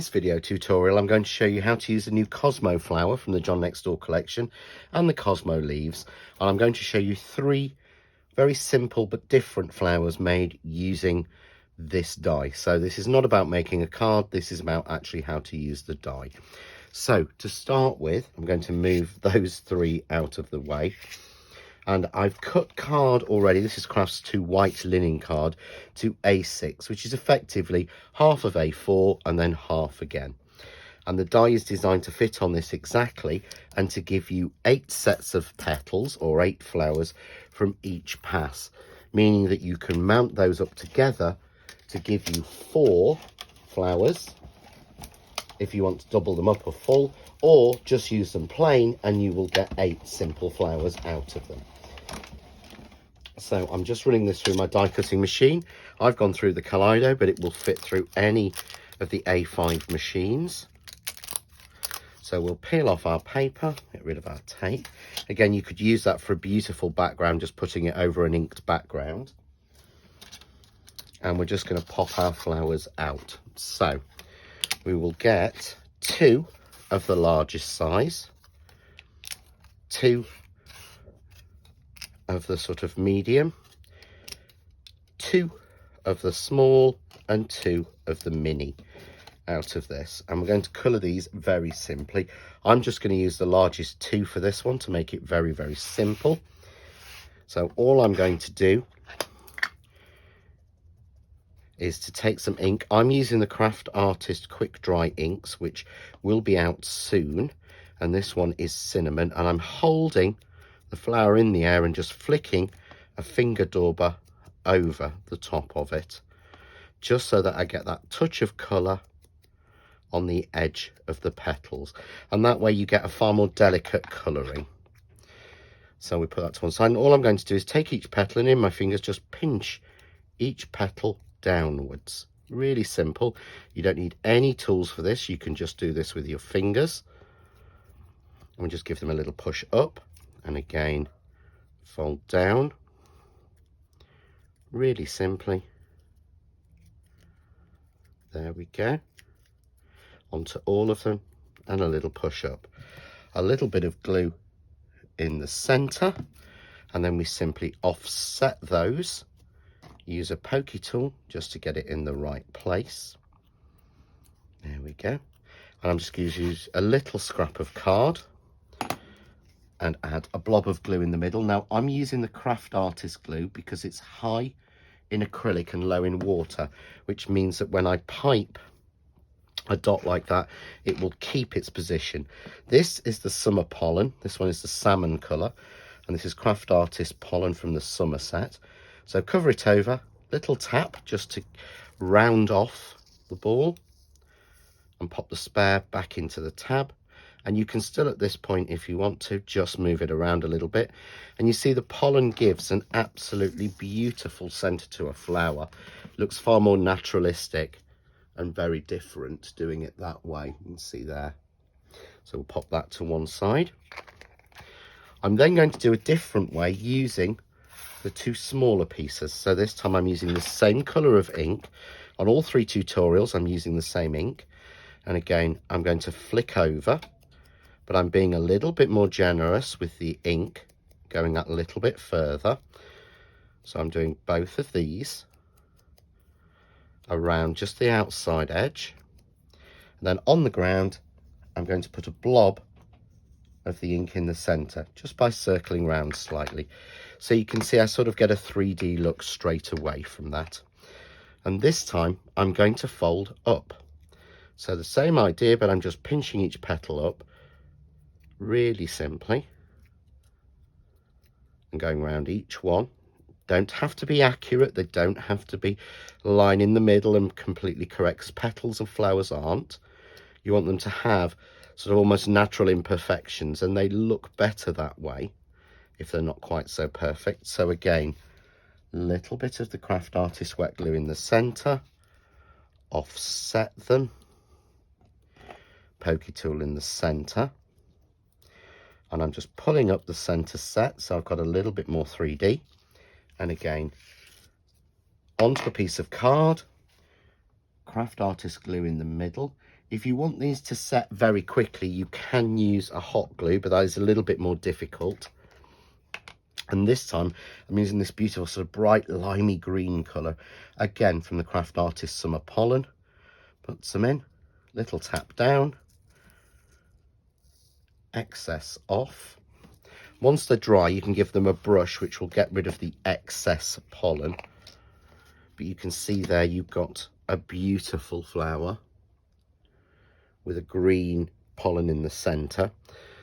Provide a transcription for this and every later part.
this video tutorial, I'm going to show you how to use the new Cosmo flower from the John Next Door collection and the Cosmo leaves. And I'm going to show you three very simple but different flowers made using this die. So this is not about making a card, this is about actually how to use the die. So to start with, I'm going to move those three out of the way. And I've cut card already. This is Crafts 2 white linen card to A6, which is effectively half of A4 and then half again. And the die is designed to fit on this exactly and to give you 8 sets of petals or 8 flowers from each pass, meaning that you can mount those up together to give you 4 flowers if you want to double them up or full, or just use them plain and you will get 8 simple flowers out of them. So I'm just running this through my die cutting machine. I've gone through the Kaleido, but it will fit through any of the A5 machines. So we'll peel off our paper, get rid of our tape. Again, you could use that for a beautiful background, just putting it over an inked background. And we're just going to pop our flowers out. So we will get 2 of the largest size, 2 of the sort of medium, 2 of the small, and 2 of the mini out of this. And we're going to colour these very simply. I'm just going to use the largest 2 for this one to make it very, very simple. So all I'm going to do is to take some ink. I'm using the Craft Artist Quick Dry inks, which will be out soon, and this one is cinnamon, and I'm holding the flower in the air and just flicking a finger dauber over the top of it, just so that I get that touch of colour on the edge of the petals, and that way you get a far more delicate colouring. So we put that to one side, and all I'm going to do is take each petal and in my fingers just pinch each petal downwards. Really simple. You don't need any tools for this, you can just do this with your fingers, and we just give them a little push up and again fold down really simply. There we go, onto all of them, and a little push up, a little bit of glue in the center, and then we simply offset those. Use a pokey tool just to get it in the right place. There we go. And I'm just going to use a little scrap of card and add a blob of glue in the middle. Now I'm using the Craft Artist glue because it's high in acrylic and low in water, which means that when I pipe a dot like that, it will keep its position. This is the Summer Pollen. This one is the salmon colour, and this is Craft Artist Pollen from the Summer set. So cover it over, little tap just to round off the ball, and pop the spare back into the tab. And you can still at this point, if you want to, just move it around a little bit. And you see the pollen gives an absolutely beautiful centre to a flower. It looks far more naturalistic and very different doing it that way. You can see there. So we'll pop that to one side. I'm then going to do a different way using the 2 smaller pieces. So this time I'm using the same colour of ink. On all 3 tutorials I'm using the same ink, and again I'm going to flick over, but I'm being a little bit more generous with the ink, going that little bit further. So I'm doing both of these around just the outside edge, and then on the ground I'm going to put a blob of the ink in the center just by circling round slightly. So you can see I sort of get a 3D look straight away from that. And this time I'm going to fold up. So the same idea, but I'm just pinching each petal up really simply and going around each one. Don't have to be accurate, they don't have to be line in the middle and completely correct. Petals of flowers aren't. You want them to have sort of almost natural imperfections, and they look better that way if they're not quite so perfect. So again, little bit of the Craft Artist wet glue in the center, offset them, pokey tool in the center, and I'm just pulling up the center set so I've got a little bit more 3D, and again onto a piece of card, Craft Artist glue in the middle. If you want these to set very quickly, you can use a hot glue, but that is a little bit more difficult. And this time I'm using this beautiful sort of bright limey green colour, again from the Craft Artist Summer Pollen. Put some in, little tap down, excess off. Once they're dry, you can give them a brush which will get rid of the excess pollen. But you can see there you've got a beautiful flower with a green pollen in the centre.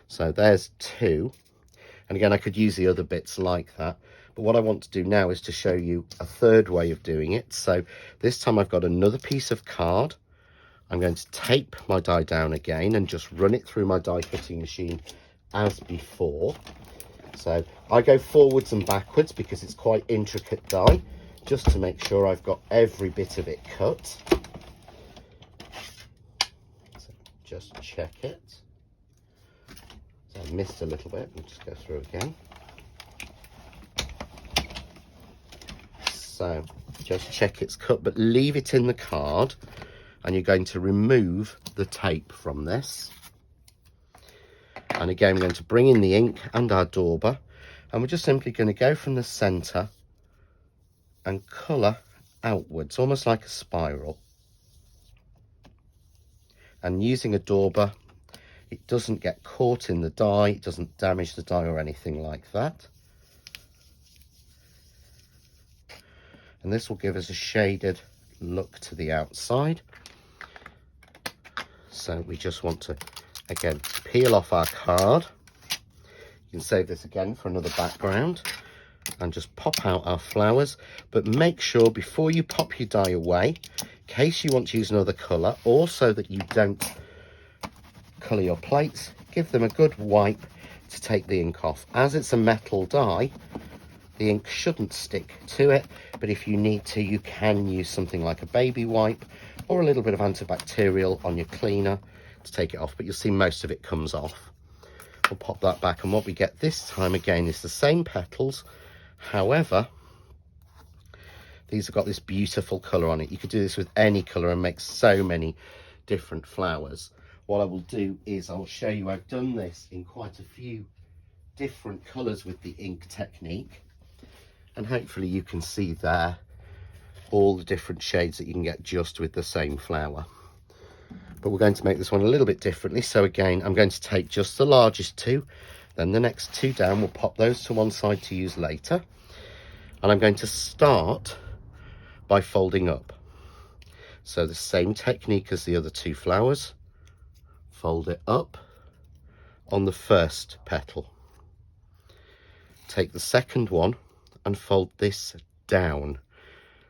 So there's two. And again, I could use the other bits like that. But what I want to do now is to show you a third way of doing it. So this time I've got another piece of card. I'm going to tape my die down again and just run it through my die cutting machine as before. So I go forwards and backwards because it's quite intricate die, just to make sure I've got every bit of it cut. So just check it. So I missed a little bit, we'll just go through again. So just check it's cut, but leave it in the card, and you're going to remove the tape from this. And again, we're going to bring in the ink and our dauber, and we're just simply going to go from the centre and colour outwards, almost like a spiral. And using a dauber, it doesn't get caught in the die, it doesn't damage the die or anything like that. And this will give us a shaded look to the outside. So we just want to, again, peel off our card. You can save this again for another background and just pop out our flowers. But make sure before you pop your die away, in case you want to use another colour, or so that you don't colour your plates, give them a good wipe to take the ink off. As it's a metal die, the ink shouldn't stick to it, but if you need to, you can use something like a baby wipe or a little bit of antibacterial on your cleaner to take it off, but you'll see most of it comes off. We'll pop that back, and what we get this time again is the same petals. However, these have got this beautiful colour on it. You could do this with any colour and make so many different flowers. What I will do is I'll show you I've done this in quite a few different colours with the ink technique, and hopefully you can see there all the different shades that you can get just with the same flower. But we're going to make this one a little bit differently. So again, I'm going to take just the largest two, then the next two down. We'll pop those to one side to use later. And I'm going to start by folding up. So the same technique as the other two flowers. Fold it up on the first petal. Take the second one and fold this down.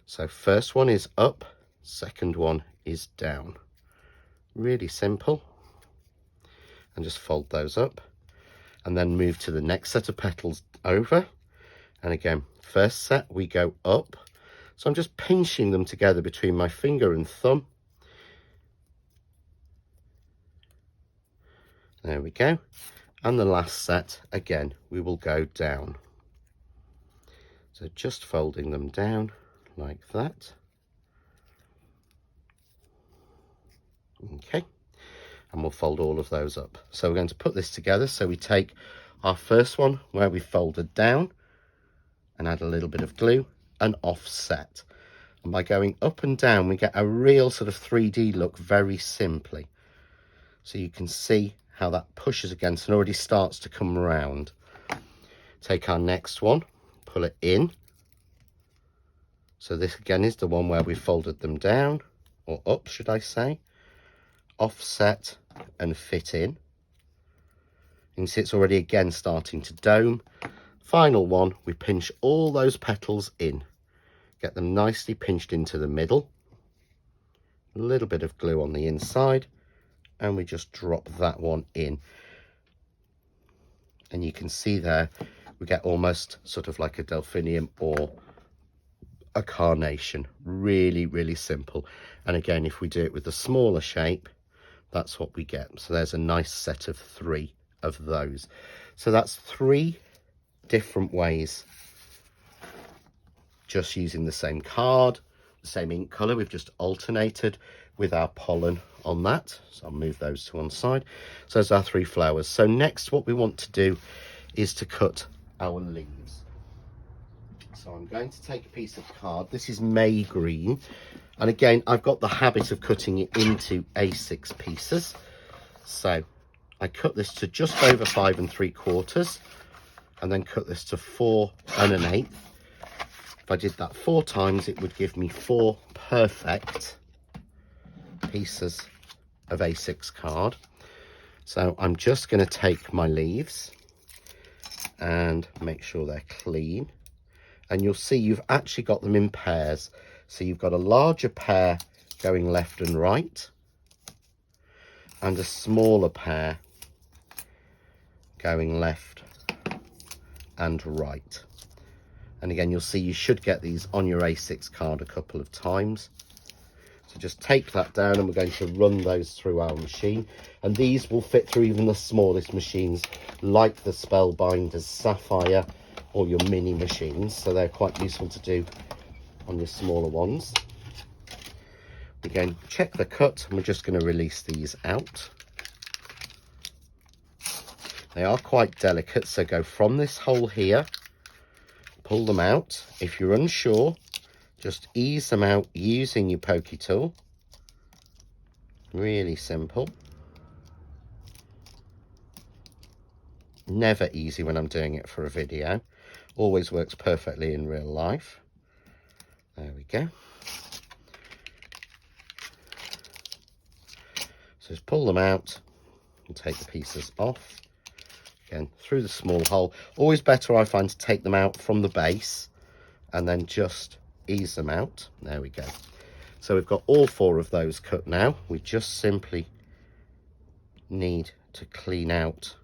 So first one is up, second one is down. Really simple. And just fold those up and then move to the next set of petals over. And again, first set we go up. So I'm just pinching them together between my finger and thumb. There we go. And the last set, again, we will go down. So just folding them down like that. Okay, and we'll fold all of those up. So we're going to put this together. So we take our first one where we folded down and add a little bit of glue and offset. And by going up and down, we get a real sort of 3D look very simply. So you can see how that pushes against and already starts to come around. Take our next one, pull it in. So this again is the one where we folded them down, or up should I say. Offset and fit in. You can see it's already again starting to dome. Final one, we pinch all those petals in. Get them nicely pinched into the middle. A little bit of glue on the inside. And we just drop that one in. And you can see there, we get almost sort of like a delphinium or a carnation. Really, really simple. And again, if we do it with the smaller shape, that's what we get. So there's a nice set of 3 of those. So that's 3 different ways, just using the same card, the same ink colour. We've just alternated with our pollen on that. So I'll move those to one side. So there's our 3 flowers. So next what we want to do is to cut our leaves. So I'm going to take a piece of card. This is May green. And again, I've got the habit of cutting it into A6 pieces. So I cut this to just over 5 3/4 and then cut this to 4 1/8. If I did that 4 times, it would give me 4 perfect pieces of A6 card. So I'm just going to take my leaves and make sure they're clean. And you'll see you've actually got them in pairs. So you've got a larger pair going left and right, and a smaller pair going left and right. And again, you'll see you should get these on your A6 card a couple of times. So just take that down, and we're going to run those through our machine. And these will fit through even the smallest machines, like the Spellbinders Sapphire or your mini machines. So they're quite useful to do on your smaller ones. Again, check the cut, and we're just going to release these out. They are quite delicate, so go from this hole here, pull them out. If you're unsure, just ease them out using your pokey tool. Really simple. Never easy when I'm doing it for a video. Always works perfectly in real life. There we go. So just pull them out and take the pieces off. Again, through the small hole. Always better, I find, to take them out from the base and then just ease them out. There we go. So we've got all 4 of those cut now. We just simply need to clean out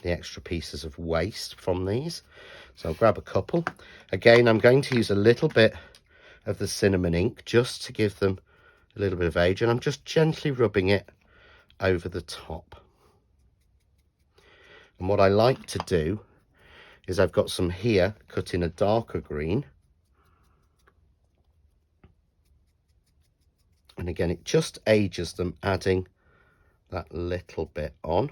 the extra pieces of waste from these. So I'll grab a couple. Again, I'm going to use a little bit of the cinnamon ink just to give them a little bit of age, and I'm just gently rubbing it over the top. And what I like to do is I've got some here cut in a darker green, and again it just ages them, adding that little bit on.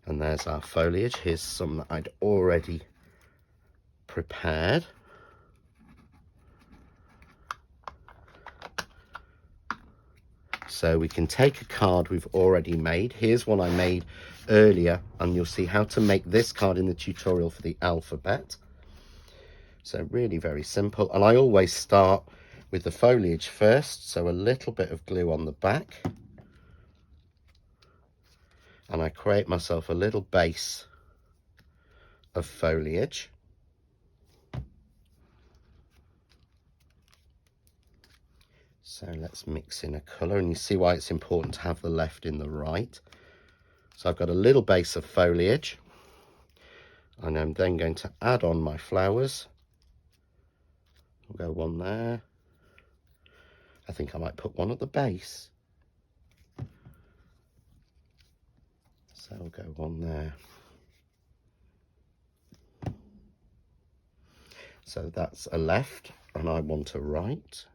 And there's our foliage. Here's some that I'd already prepared. So we can take a card we've already made. Here's one I made earlier, and you'll see how to make this card in the tutorial for the alphabet. So really very simple. And I always start with the foliage first. So a little bit of glue on the back. And I create myself a little base of foliage. So let's mix in a colour, and you see why it's important to have the left in the right. So I've got a little base of foliage, and I'm then going to add on my flowers. I'll go one there. I think I might put one at the base. So I'll go one there. So that's a left, and I want a right.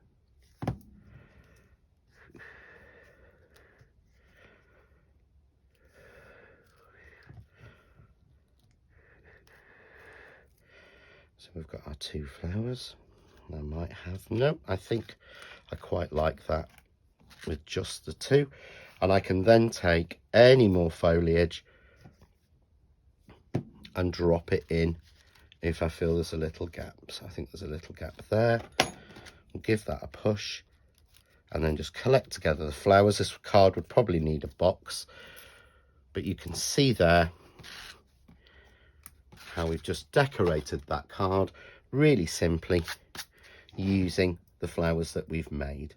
So we've got our 2 flowers. I might have, no, I think I quite like that with just the 2. And I can then take any more foliage and drop it in if I feel there's a little gap. So I think there's a little gap there. I'll give that a push and then just collect together the flowers. This card would probably need a box, but you can see there how we've just decorated that card really simply using the flowers that we've made.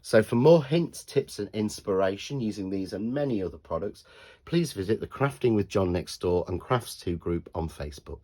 So for more hints, tips and inspiration using these and many other products, please visit the Crafting with John Next Door and Crafts2 group on Facebook.